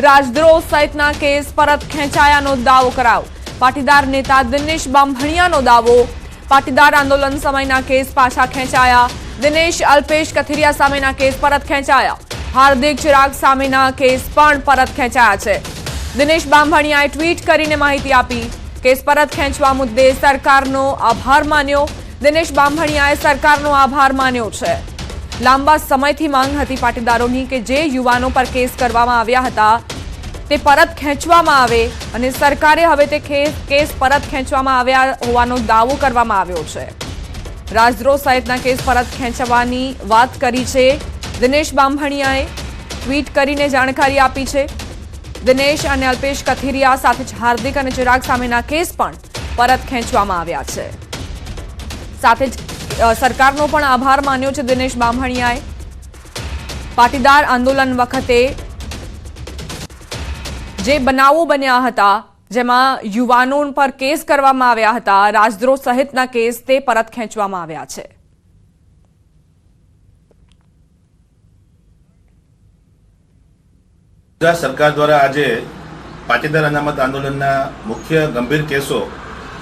રાજદ્રોહ સહિતના કેસ પરત ખેંચાયાનો દાવો કરાયો। પાટીદાર નેતા દિનેશ બામભણિયાનો દાવો। પાટીદાર આંદોલન સમયના કેસ પાછા ખેંચાયા। દિનેશ અલ્પેશ કથિરિયા સામેના કેસ પરત ખેંચાયા। હાર્દિક ચિરાગ સામેના કેસ પણ પરત ખેંચાયા છે। દિનેશ બામભણિયાએ ટ્વીટ કરીને માહિતી આપી। કેસ પરત ખેંચવા મુદ્દે સરકારનો આભાર માન્યો। દિનેશ બામભણિયાએ સરકારનો આભાર માન્યો છે। લાંબા સમયથી માંગ હતી પાટીદારોની કે જે યુવાનો પર કેસ કરવામાં આવ્યા હતા તે પરત ખેંચવામાં આવે અને સરકારે હવે તે કેસ પરત ખેંચવામાં આવ્યા હોવાનો દાવો કરવામાં આવ્યો છે। રાજદ્રોહ સહિતના કેસ પરત ખેંચવાની વાત કરી છે દિનેશ બામભણિયાએ ટ્વીટ કરીને જાણકારી આપી છે। દિનેશ અને અલ્પેશ કથિરિયા સાથે જ હાર્દિક અને ચિરાગ સામેના કેસ પણ પરત ખેંચવામાં આવ્યા છે। સાથે જ સરકારનો પણ આભાર માન્યો છે દિનેશ બામભણિયાએ। પાટીદાર આંદોલન વખતે જે બનાવો બન્યા હતા જેમાં યુવાનો પર કેસ કરવામાં આવ્યા હતા રાજદ્રોહ સહિતના કેસ તે પરત ખેંચવામાં આવ્યા છે। ગુજરાત સરકાર દ્વારા આજે પાટીદાર અનામત આંદોલનના મુખ્ય ગંભીર કેસો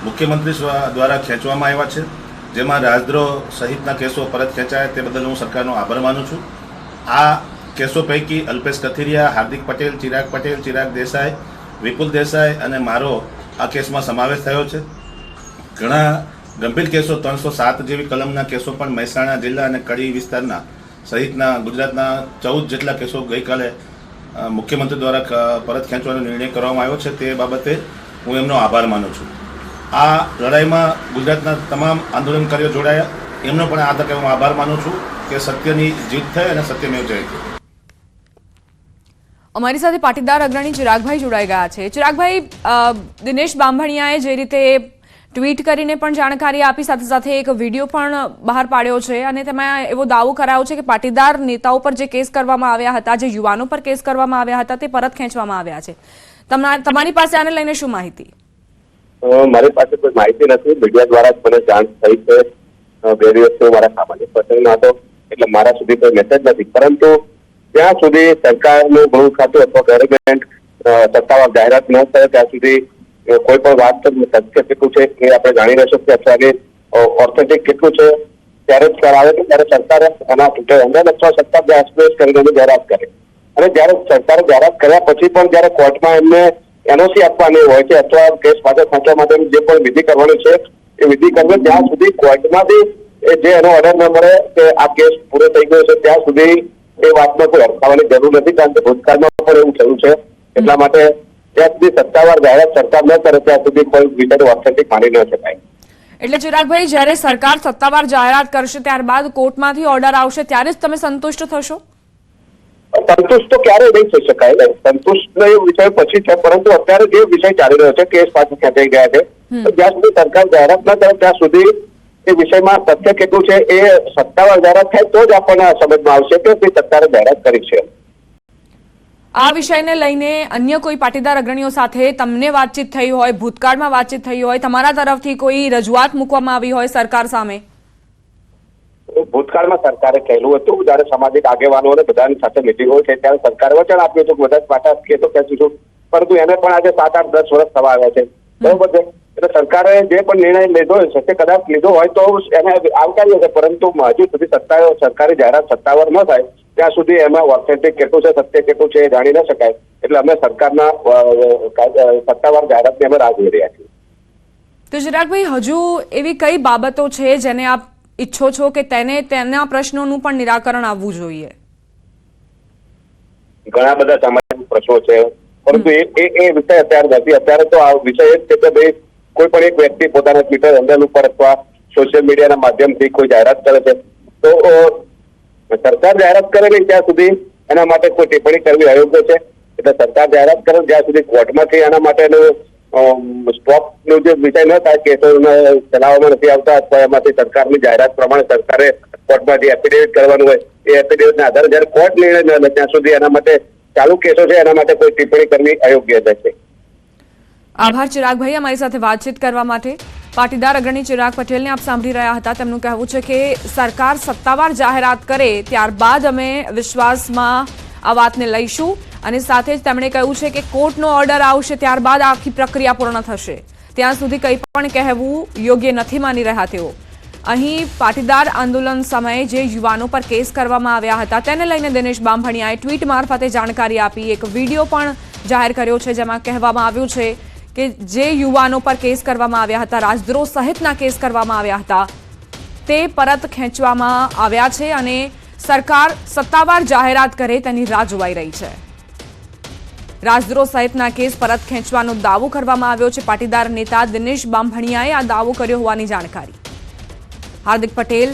મુખ્યમંત્રી દ્વારા ખેંચવામાં આવ્યા છે, જેમાં રાજદ્રોહ સહિતના કેસો પરત ખેંચાયા તે બદલ હું સરકારનો આભાર માનું છું। આ કેસો પૈકી અલ્પેશ કથિરિયા, હાર્દિક પટેલ, ચિરાગ દેસાઈ, વિપુલ દેસાઈ અને મારો આ કેસમાં સમાવેશ થયો છે। ઘણા ગંભીર કેસો 307 જેવી કલમના કેસો પણ મહેસાણા જિલ્લા અને કડી વિસ્તારના સહિતના ગુજરાતના 14 જેટલા કેસો ગઈકાલે મુખ્યમંત્રી દ્વારા પરત ખેંચવાનો નિર્ણય કરવામાં આવ્યો છે। તે બાબતે હું એમનો આભાર માનું છું। આ લડાઈમાં ગુજરાતના તમામ આંદોલનકારીઓ જોડાયા, એમનો પણ આ તકે હું આભાર માનું છું કે સત્યની જીત થઈ અને સત્યમેવ જયતે। અમારી સાથે પાટીદાર અગ્રણી ચિરાગભાઈ જોડાઈ ગયા છે। ચિરાગભાઈ, દિનેશ બામભણિયાએ જે રીતે ટ્વીટ કરીને પણ જાણકારી આપી, સાથે સાથે એક વિડીયો પણ બહાર પાડ્યો છે અને તેમાં એવો દાવો કરાયો છે કે પાટીદાર નેતાઓ પર જે કેસ કરવામાં આવ્યા હતા, જે યુવાનો પર કેસ કરવામાં આવ્યા હતા તે પરત ખેંચવામાં આવ્યા છે। તમારી પાસે આને લઈને શું માહિતી? મારી પાસે કોઈ માહિતી નથી, મીડિયા દ્વારા જ મને જાણ થઈ છે। બે દિવસથી મારા સામાન્ય પ્રસંગમાં હતો એટલે મારા સુધી કોઈ મેસેજ નથી, પરંતુ જ્યાં સુધી સરકારનું ગૃહ ખાતું અથવા ગવર્મેન્ટ સત્તાવાર જાહેરાત ન થાય ત્યાં સુધી કોઈ પણ વાત સત્ય કેટલું છે એ આપણે જાણી ન શકીએ અથવા એની ઓથેન્ટિક કેટલું છે ત્યારે જ કરાવે કે ત્યારે સરકારે એના અંદર અથવા સત્તા એક્સપ્રેસ કરીને જાહેરાત કરે, અને જયારે સરકારે જાહેરાત કર્યા પછી પણ જયારે કોર્ટમાં એમને એનઓસી આપવાની હોય છે અથવા કેસ પાછળ ખેંચવા માટેની જે પણ વિધિ કરવાની છે એ વિધિ કરવે ત્યાં સુધી કોર્ટમાંથી જે એનો ઓર્ડર ન મળે કે આ કેસ પૂરો થઈ ગયો છે ત્યાં સુધી એ વાતમાં કોઈ અટકાવવાની જરૂર નથી, કારણ કે ભૂતકાળમાં પણ એવું થયું છે। એટલા માટે જ્યાં સુધી સત્તાવાર જાહેરાત સરકાર ન કરે ત્યાં સુધી કોઈ વિષયને ઓથેન્ટિક માની ન શકાય। એટલે ચિરાગભાઈ, જ્યારે સરકાર સત્તાવાર જાહેરાત કરશે ત્યારબાદ કોર્ટમાંથી ઓર્ડર આવશે ત્યારે જ તમે સંતુષ્ટ થશો? સંતુષ્ટ તો ક્યારેય નહીં થઈ શકાય ને, સંતુષ્ટ એ વિષય પછી છે, પરંતુ અત્યારે જે વિષય ચાલી રહ્યો છે કેસ પાછળ ખેંચાઈ ગયા છે, જ્યાં સુધી સરકાર જાહેરાત ન કરે ત્યાં સુધી એ વિષયમાં સત્ય કેટલું છે એ સત્તાવાર જાહેરાત થાય તો જ આપણને સમજમાં આવશે કે તે સરકારે જાહેરાત કરી છે। આ વિષયને લઈને અન્ય કોઈ પાટીદાર અગ્રણીઓ સાથે તમને વાતચીત થઈ હોય, ભૂતકાળમાં વાતચીત થઈ હોય, તમારા તરફથી કોઈ રજૂઆત મૂકવામાં આવી હોય સરકાર સામે? ભૂતકાળમાં સરકારે કહેલું હતું જયારે સામાજિક આગેવાનો અને બધાની સાથે મિટિંગ હોય છે ત્યારે સરકારે વચન આપ્યું હતું કે બધા પાછા કેસો ખેંચીશું, પરંતુ એને પણ આજે 7, 8, 10 વર્ષ થવા આવ્યા છે, બરોબર છે। એટલે સરકારે જે પણ નિર્ણય લીધો છે તે કદાચ લીધો હોય તો એને આવકાર્યો છે, પરંતુ હજુ સુધી સરકારી જાહેરાત સત્તાવાર ન થાય ત્યાં સુધી એમાં ઓથેન્ટિક કેટલું છે, સત્ય કેટલું છે એ જાણી ન શકાય। એટલે અમે સરકારના સત્તાવાર જાહેરાતની અમે રાહ જોઈ રહ્યા છીએ। તો ચિરાગભાઈ, હજુ એવી કઈ બાબતો છે જેને આપ ઈચ્છો છો કે તેના પ્રશ્નોનું પણ નિરાકરણ આવવું જોઈએ? ઘણા બધા સામાજિક પ્રશ્નો છે, પરંતુ એ વિષય અત્યારે નથી। અત્યારે તો આ વિષય એ છે કે ભાઈ કોઈ પણ એક વ્યક્તિ પોતાના ટ્વિટર હેન્ડલ ઉપર અથવા સોશિયલ મીડિયાના માધ્યમથી કોઈ જાહેરાત કરે છે તો સરકાર જાહેરાત કરે નહીં ત્યાં સુધી એના માટે કોઈ ટિપ્પણી કરવી અયોગ્ય છે। એટલે સરકાર જાહેરાત કરે જ્યાં સુધી કોર્ટમાંથી એના માટેનું સ્ટોપનું જે વિષય ન થાય, કેસો ચલાવવામાં નથી આવતા અથવા એમાંથી સરકારની જાહેરાત પ્રમાણે સરકારે કોર્ટમાં જે એફિડેવિટ કરવાનું હોય એ એફિડેવિટના આધારે જયારે કોર્ટ નિર્ણય ન લે ત્યાં સુધી એના માટે ચાલુ કેસો છે એના માટે કોઈ ટિપ્પણી કરવી અયોગ્ય છે। આભાર ચિરાગભાઈ, અમારી સાથે વાતચીત કરવા માટે। પાટીદાર અગ્રણી ચિરાગ પટેલને આપ સાંભળી રહ્યા હતા। તેમનું કહેવું છે કે સરકાર સત્તાવાર જાહેરાત કરે ત્યારબાદ અમે વિશ્વાસમાં આ વાતને લઈશું અને સાથે જ તેમણે કહ્યું છે કે કોર્ટનો ઓર્ડર આવશે ત્યારબાદ આખી પ્રક્રિયા પૂર્ણ થશે. ત્યાં સુધી કંઈ પણ કહેવું યોગ્ય નથી માની રહ્યા તેઓ. અહીં પાટીદાર આંદોલન સમયે જે યુવાનો પર કેસ કરવામાં આવ્યા હતા તેને લઈને દિનેશ બાંભણિયાએ ટ્વીટ મારફતે જાણકારી આપી. એક વિડીયો પણ જાહેર કર્યો છે જેમાં કહેવામાં આવ્યું છે કે જે યુવાનો પર કેસ કરવામાં આવ્યા હતા, રાજદ્રોહ સહિતના કેસ કરવામાં આવ્યા હતા, તે પરત ખેંચવામાં આવ્યા છે અને સરકાર સત્તાવાર જાહેરાત કરે તેની રાહ જોવાઈ રહી છે. રાજદ્રોહ સહિતના કેસ પરત ખેંચવાનો દાવો કરવામાં આવ્યો છે. પાટીદાર નેતા દિનેશ બાંભણિયાએ આ દાવો કર્યો હોવાની જાણકારી. હાર્દિક પટેલ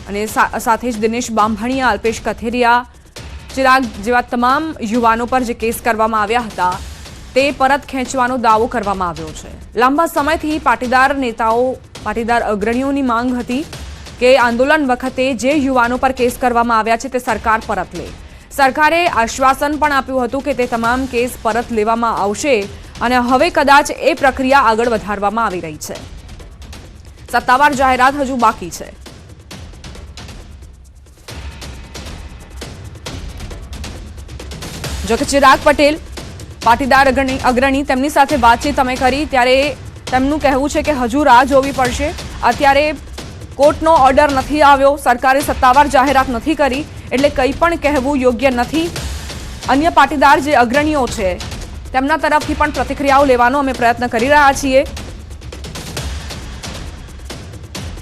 અને સાથે જ દિનેશ બાંભણિયા, અલ્પેશ કથિરિયા, ચિરાગ જેવા તમામ યુવાનો પર જે કેસ કરવામાં આવ્યા હતા તે પરત ખેંચવાનો દાવો કરવામાં આવ્યો છે. લાંબા સમયથી પાટીદાર નેતાઓ, પાટીદાર અગ્રણીઓની માંગ હતી કે આંદોલન વખતે જે યુવાનો પર કેસ કરવામાં આવ્યા છે તે સરકાર પરત લે. સરકારે આશ્વાસન પણ આપ્યું હતું કે તે તમામ કેસ પરત લેવામાં આવશે અને હવે કદાચ એ પ્રક્રિયા આગળ વધારવામાં આવી રહી છે. સત્તાવાર જાહેરાત હજુ બાકી છે. જોકે ચિરાગ પટેલ, પાટીદાર અગ્રણી, તેમની સાથે વાતચીત અમે કરી ત્યારે તેમનું કહેવું છે કે હજુ રાહ જોવી પડશે. અત્યારે કોર્ટનો ઓર્ડર નથી આવ્યો, સરકારે સત્તાવાર જાહેરાત નથી કરી, એટલે કંઈ પણ કહેવું યોગ્ય નથી. અન્ય પાટીદાર જે અગ્રણીઓ છે તેમના તરફથી પણ પ્રતિક્રિયાઓ લેવાનો અમે પ્રયત્ન કરી રહ્યા છીએ.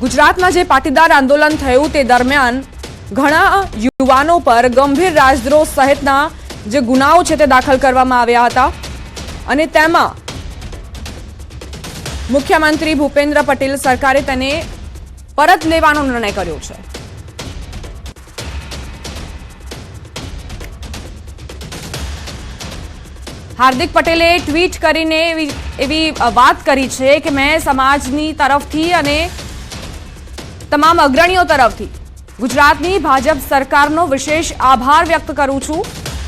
ગુજરાતમાં જે પાટીદાર આંદોલન થયું તે દરમિયાન ઘણા યુવાનો પર ગંભીર રાજદ્રોહ સહિતના જે ગુનાઓ છે તે દાખલ કરવામાં આવ્યા હતા અને તેમાં મુખ્યમંત્રી ભૂપેન્દ્ર પટેલ સરકારે તેને પરત લેવાનો નિર્ણય કર્યો છે. હાર્દિક પટેલે ટ્વીટ કરીને એવી વાત કરી છે કે મેં સમાજની તરફથી અને તમામ અગ્રણીઓ તરફથી ગુજરાતની ભાજપ સરકારનો વિશેષ આભાર વ્યક્ત કરું છું,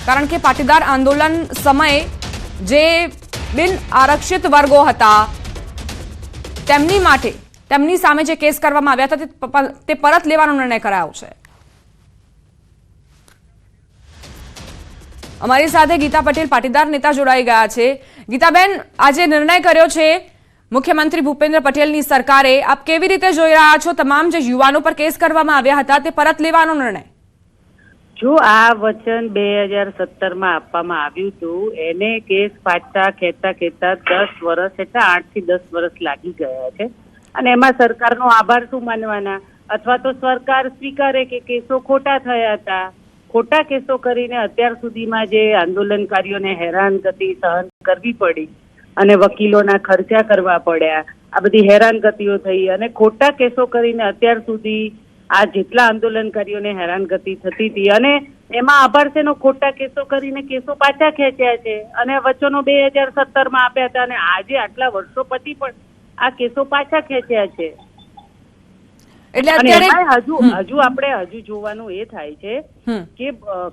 કારણ કે પાટીદાર આંદોલન સમયે જે બિન આરક્ષિત વર્ગો હતા તેમની માટે, તેમની સામે જે કેસ કરવામાં આવ્યા હતા તે પરત લેવાનો નિર્ણય કરાયો છે. અમારી સાથે ગીતા પટેલ, પાટીદાર નેતા, જોડાઈ ગયા છે. ગીતાબેન, આજે નિર્ણય કર્યો છે મુખ્યમંત્રી ભૂપેન્દ્ર પટેલની સરકારે, આપ કેવી રીતે જોઈ રહ્યા છો તમામ જે યુવાનો પર કેસ કરવામાં આવ્યા હતા તે પરત લેવાનો નિર્ણય? જો આ વચન 2017માં આપવામાં આવ્યું હતું એને કેસ પાછા ખેંચતા 10 વર્ષ એટલે 8 થી 10 વર્ષ લાગી ગયા છે. અને એમાં સરકારનો આભાર શું માનવાના, અથવા તો સરકાર સ્વીકારે કે કેસો ખોટા થયા હતા, ખોટા કેસો કરીને અત્યાર સુધીમાં જે આંદોલનકારીઓને હેરાનગતિ સહન કરવી પડી અને વકીલોના ખર્ચા કરવા પડ્યા, આ બધી હેરાનગતિઓ થઈ અને ખોટા કેસો કરીને અત્યાર સુધી આ જેટલા આંદોલનકારીઓને હેરાનગતિ થતી હતી અને એમાં આભારસેનો ખોટા કેસો કરીને કેસો પાછા ખેંચ્યા છે અને વચનો 2017માં આપ્યા હતા અને આજે આટલા વર્ષો પછી પણ આ કેસો પાછા ખેંચ્યા છે. એટલે અત્યારે હજુ આપણે જોવાનું એ થાય છે કે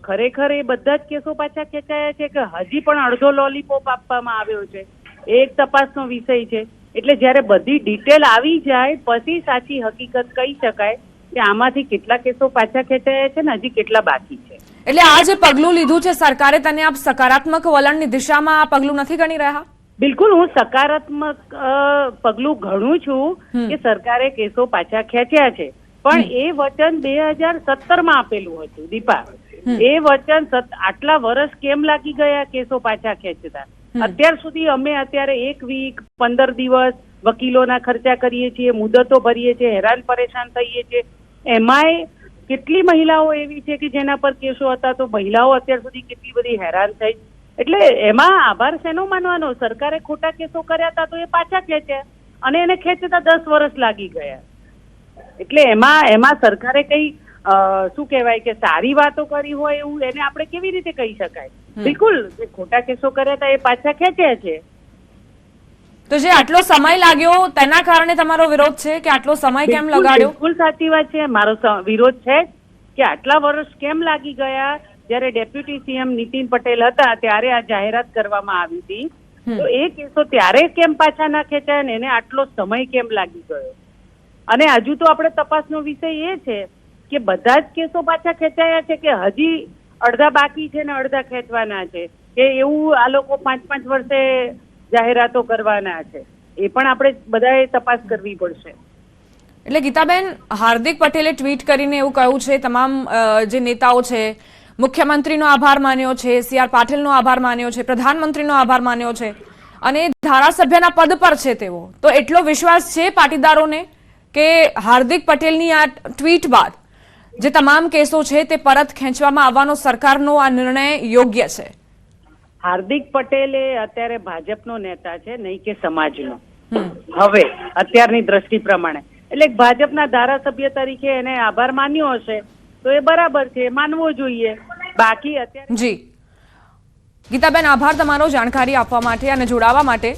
ખરેખર એ બધા જ કેસો પાછા ખેંચાયા છે કે હજી પણ અડધો લોલીપોપ આપવામાં આવ્યો છે, એ એક તપાસનો વિષય છે. એટલે જયારે બધી ડિટેલ આવી જાય પછી સાચી હકીકત કહી શકાય કે આમાંથી કેટલા કેસો પાછા ખેંચાયા છે ને હજી કેટલા બાકી છે. એટલે આ જે પગલું લીધું છે સરકારે, તેને આપ સકારાત્મક વલણની દિશામાં આ પગલું નથી ગણી રહ્યા? બિલકુલ, હું સકારાત્મક પગલું ગણું છું કે સરકારે કેસો પાછા ખેંચ્યા છે, પણ એ વચન 2017માં આપેલું હતું. દીપા, એ વચન આટલા વર્ષ કેમ લાગી ગયા કેસો પાછા ખેંચતા? અત્યાર સુધી અમે અત્યારે 1 વીક 15 દિવસ વકીલોના ખર્ચા કરીએ છીએ, મુદતો ભરીએ છીએ, હેરાન પરેશાન થઈએ છીએ. એમાંય કેટલી મહિલાઓ એવી છે કે જેના પર કેસો હતા, તો મહિલાઓ અત્યાર સુધી કેટલી બધી હેરાન થઈ. એટલે એમાં આભાર શેનો માનવાનો? સરકારે ખોટા કેસો કર્યા હતા તો એ પાછા ખેંચ્યા અને એને ખેંચતા 10 વર્ષ લાગી ગયા. એટલે એમાં સરકારે કઈ શું કહેવાય કે સારી વાતો કરી હોય એવું એને આપણે કેવી રીતે કહી શકાય? બિલકુલ, જે ખોટા કેસો કર્યા હતા એ પાછા ખેંચ્યા છે. તો જે આટલો સમય લાગ્યો તેના કારણે તમારો વિરોધ છે કે આટલો સમય કેમ લગાડ્યો? બિલકુલ સાચી વાત છે, મારો વિરોધ છે કે આટલા વર્ષ કેમ લાગી ગયા. જયારે ડેપ્યુટી સીએમ નીતિન પટેલ હતા ત્યારે આ જાહેરાત કરવામાં આવી હતી, તો એ કેસો ત્યારે કેમ પાછા ના ખેંચાય ને એને આટલો સમય કેમ લાગી ગયો? અને હજુ તો આપણે તપાસનો વિષય એ છે કે બધા જ કેસો પાછા ખેંચાયા છે કે હજી અડધા બાકી છે ને અડધા ખેંચવાના છે. કે એવું આ લોકો 5-5 વર્ષે જાહેરાતો કરવાના છે? એ પણ આપણે બધાએ તપાસ કરવી પડશે. એટલે ગીતાબેન, હાર્દિક પટેલે ટ્વીટ કરીને એવું કહ્યું છે, તમામ જે નેતાઓ છે, મુખ્યમંત્રીનો આભાર માન્યો છે, CR પાટીલનો આભાર માન્યો છે, પ્રધાનમંત્રીનો આભાર માન્યો છે અને ધારાસભ્યના પદ પર છે તેઓ. તો એટલો વિશ્વાસ છે પાટીદારોને કે હાર્દિક પટેલની આ ટ્વીટ બાદ જે તમામ કેસો છે તે પરત ખેંચવામાં આવવાનો સરકારનો આ નિર્ણય યોગ્ય છે? હાર્દિક પટેલ એ અત્યારે ભાજપનો નેતા છે, નહીં કે સમાજનો. હવે અત્યારની દ્રષ્ટિ પ્રમાણે એટલે ભાજપના ધારાસભ્ય તરીકે એને આભાર માન્યો હશે તો એ બરાબર છે, માનવો જોઈએ. બાકી અત્યારે જી ગીતાબેન, આભાર તમારો જાણકારી આપવા માટે અને જોડાવા માટે.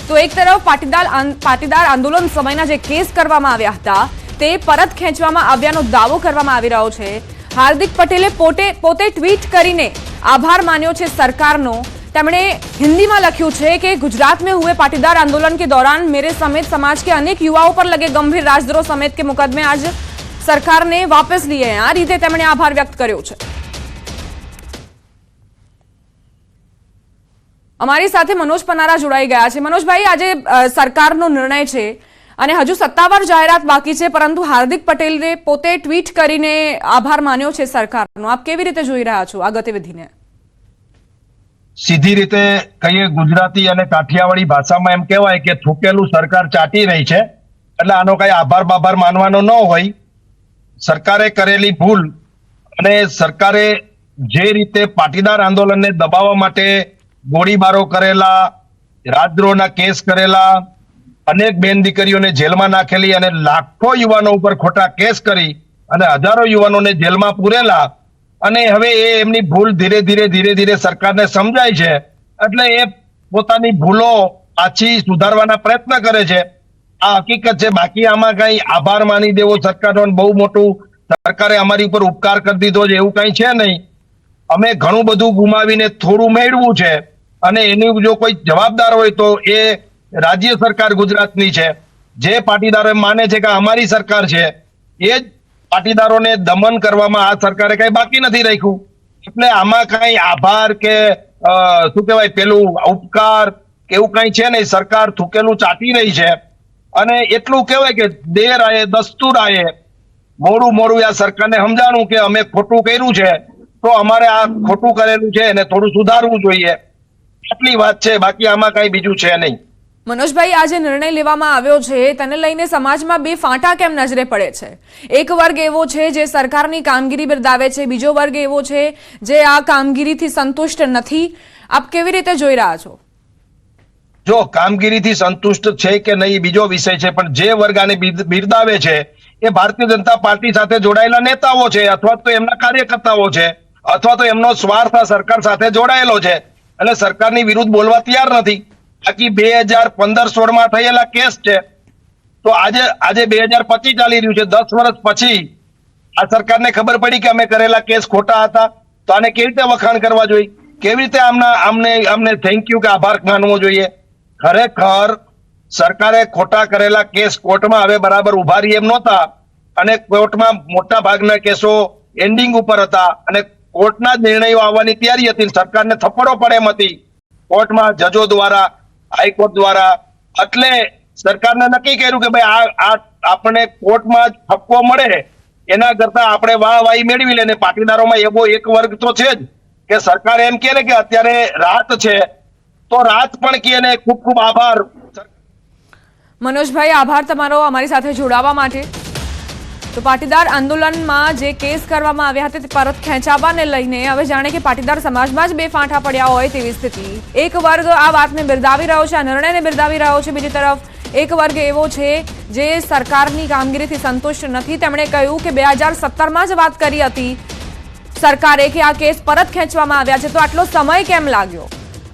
તો એક તરફ પાટીદાર આંદોલન સમયના જે કેસ કરવામાં આવ્યા હતા તે પરત ખેંચવામાં આવ્યાનો દાવો કરવામાં આવી રહ્યો છે. હાર્દિક પટેલે પોતે ટ્વીટ કરીને આભાર માન્યો છે સરकारનો. તેમણે हिंदी में लख्यू है कि गुजरात में हुए पाटीदार आंदोलन के दौरान मेरे समेत समाज के अनेक युवाओं पर लगे गंभीर राजद्रोह समेत के मुकदमे आज सरकार ने वापस लिए हैं. आ रीते તેમણે આભાર વ્યક્ત કર્યો છે. અમારી સાથે મનોજ પનારા જોડાઈ ગયા છે. મનોજભાઈ, આજે સરકારનો નિર્ણય છે અને હજુ સત્તાવાર જાહેરાત બાકી છે, પરંતુ હાર્દિક પટેલે પોતે ટ્વીટ કરીને આભાર માન્યો છે સરકારનો. આપ કેવી રીતે જોઈ રહ્યા છો આ ગતિવિધિને? સીધી રીતે કહીએ ગુજરાતી અને કાઠિયાવાડી ભાષામાં એમ કહેવાય કે થૂકેલું સરકાર ચાટી રહી છે. એટલે આનો કઈ આભાર બાભાર માનવાનો ન હોય. સરકારે કરેલી ભૂલ અને સરકારે જે રીતે પાટીદાર આંદોલનને દબાવવા માટે ગોળીબારો કરેલા, રાજદ્રોહના કેસ કરેલા, અનેક બેન દીકરીઓને જેલમાં નાખેલી અને લાખો યુવાનો ઉપર ખોટા કેસ કરી અને હજારો યુવાનોને જેલમાં પૂરેલા, અને હવે એ એમની ભૂલ ધીરે ધીરે સરકારને સમજાય છે એટલે એ પોતાની ભૂલો પાછી સુધારવાના પ્રયત્ન કરે છે. આ હકીકત છે. બાકી આમાં કઈ આભાર માની દેવો સરકારનો બહુ મોટું સરકારે અમારી ઉપર ઉપકાર કરી દીધો છે એવું કઈ છે નહીં. અમે ઘણું બધું ગુમાવીને થોડું મેળવ્યું છે અને એની જો કોઈ જવાબદાર હોય તો એ રાજ્ય સરકાર ગુજરાતની છે. જે પાટીદારો માને છે કે અમારી સરકાર છે એ જ પાટીદારોને દમન કરવામાં આ સરકારે કઈ બાકી નથી રાખ્યું. એટલે આમાં કઈ આભાર કે શું કહેવાય પેલું ઉપકાર કે એવું કઈ છે નહીં. સરકાર થૂકેલું ચાટી રહી છે અને એટલું કહેવાય કે દેર આયે દસ્તુર આયે, મોડું આ સરકારને સમજાણું કે અમે ખોટું કર્યું છે તો અમારે આ ખોટું કરેલું છે એને થોડું સુધારવું જોઈએ. આટલી વાત છે, બાકી આમાં કઈ બીજું છે નહીં. મનોજભાઈ, આ જે નિર્ણય લેવામાં આવ્યો છે તેને લઈને સમાજમાં બે ફાંટા કેમ નજરે પડે છે? એક વર્ગ એવો છે જે સરકારની કામગીરી બિરદાવે છે, બીજો વર્ગ એવો છે જે આ કામગીરીથી સંતુષ્ટ નથી. આપ કેવી રીતે જોઈ રહ્યા છો? જો કામગીરીથી સંતુષ્ટ છે કે નહીં બીજો વિષય છે, પણ જે વર્ગ આને બિરદાવે છે એ ભારતીય જનતા પાર્ટી સાથે જોડાયેલા નેતાઓ છે અથવા તો એમના કાર્યકર્તાઓ છે અથવા તો એમનો સ્વાર્થ સરકાર સાથે જોડાયેલો છે એટલે સરકારની વિરુદ્ધ બોલવા તૈયાર નથી. બાકી 2015-16 થયેલા કેસ છે તો આજે 2025 ચાલી રહ્યું છે. 10 વર્ષ પછી આ સરકારને ખબર પડી કે અમે કરેલા કેસ ખોટા હતા તો આને કેવી રીતે વખાણ કરવા જોઈએ? કેવી રીતે આમને થેન્ક યુ કે આભાર માનવો જોઈએ? ખરેખર સરકારે ખોટા કરેલા કેસ કોર્ટમાં હવે બરાબર ઉભા રહી એમ નહોતા અને કોર્ટમાં મોટા ભાગના કેસો એન્ડિંગ ઉપર હતા અને કોર્ટના જ નિર્ણયો આવવાની તૈયારી હતી. સરકારને થપ્પડો પડે એમ હતી કોર્ટમાં, જજો દ્વારા, હાઈકોર્ટ દ્વારા. એટલે સરકારને નક્કી કર્યું કે ભાઈ આ આપણે કોર્ટમાં ઠપકો મળે એના કરતા આપણે વાહવાહી મેળવી લે. પાટીદારોમાં એવો એક વર્ગ તો છે જ કે સરકાર એમ કહે ને કે અત્યારે રાત છે તો રાત પણ કહે ને ખૂબ ખૂબ આભાર. મનોજભાઈ, આભાર તમારો અમારી સાથે જોડાવા માટે. તો પાટીદાર આંદોલનમાં જે કેસ કરવામાં આવ્યા હતા તે પરત ખેંચાવાને લઈને હવે જાણે કે પાટીદાર સમાજમાં જ બે ફાંટા પડ્યા હોય તેવી સ્થિતિ. એક વર્ગ આ વાતને બિરદાવી રહ્યો છે, આ નિર્ણયને બિરદાવી રહ્યો છે. બીજી તરફ એક વર્ગ એવો છે જે સરકારની કામગીરીથી સંતુષ્ટ નથી. તેમણે કહ્યું કે 2017માં જ વાત કરી હતી સરકારે કે આ કેસ પરત ખેંચવામાં આવ્યા છે તો આટલો સમય કેમ લાગ્યો?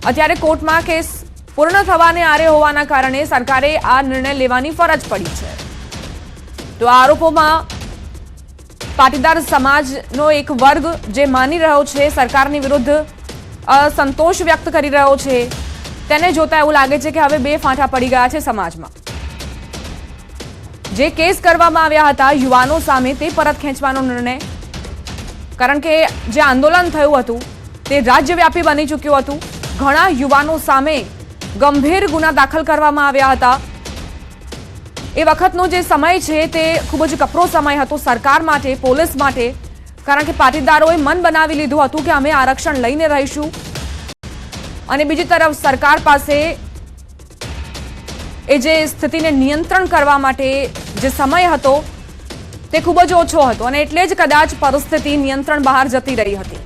અત્યારે કોર્ટમાં કેસ પૂર્ણ થવાને આરે હોવાના કારણે સરકારે આ નિર્ણય લેવાની ફરજ પડી છે. તો આરોપોમાં પાટીદાર સમાજનો એક વર્ગ જે માની રહ્યો છે સરકારની વિરુદ્ધ સંતોષ વ્યક્ત કરી રહ્યો છે તેને જોતા એવું લાગે છે કે હવે બે ફાંટા પડી ગયા છે સમાજમાં. જે કેસ કરવામાં આવ્યા હતા યુવાનો સામે તે પરત ખેંચવાનો નિર્ણય, કારણ કે જે આંદોલન થયું હતું તે રાજ્યવ્યાપી બની ચૂક્યું હતું. ઘણા યુવાનો સામે ગંભીર ગુના દાખલ કરવામાં આવ્યા હતા. એ વખતનો જે સમય છે તે ખૂબ જ કપરો સમય હતો સરકાર માટે, પોલીસ માટે, કારણ કે પાટીદારોએ મન બનાવી લીધું હતું કે અમે આરક્ષણ લઈને રહીશું. અને બીજી તરફ સરકાર પાસે એ જે સ્થિતિને નિયંત્રણ કરવા માટે જે સમય હતો તે ખૂબ જ ઓછો હતો અને એટલે જ કદાચ પરિસ્થિતિ નિયંત્રણ બહાર જતી રહી હતી.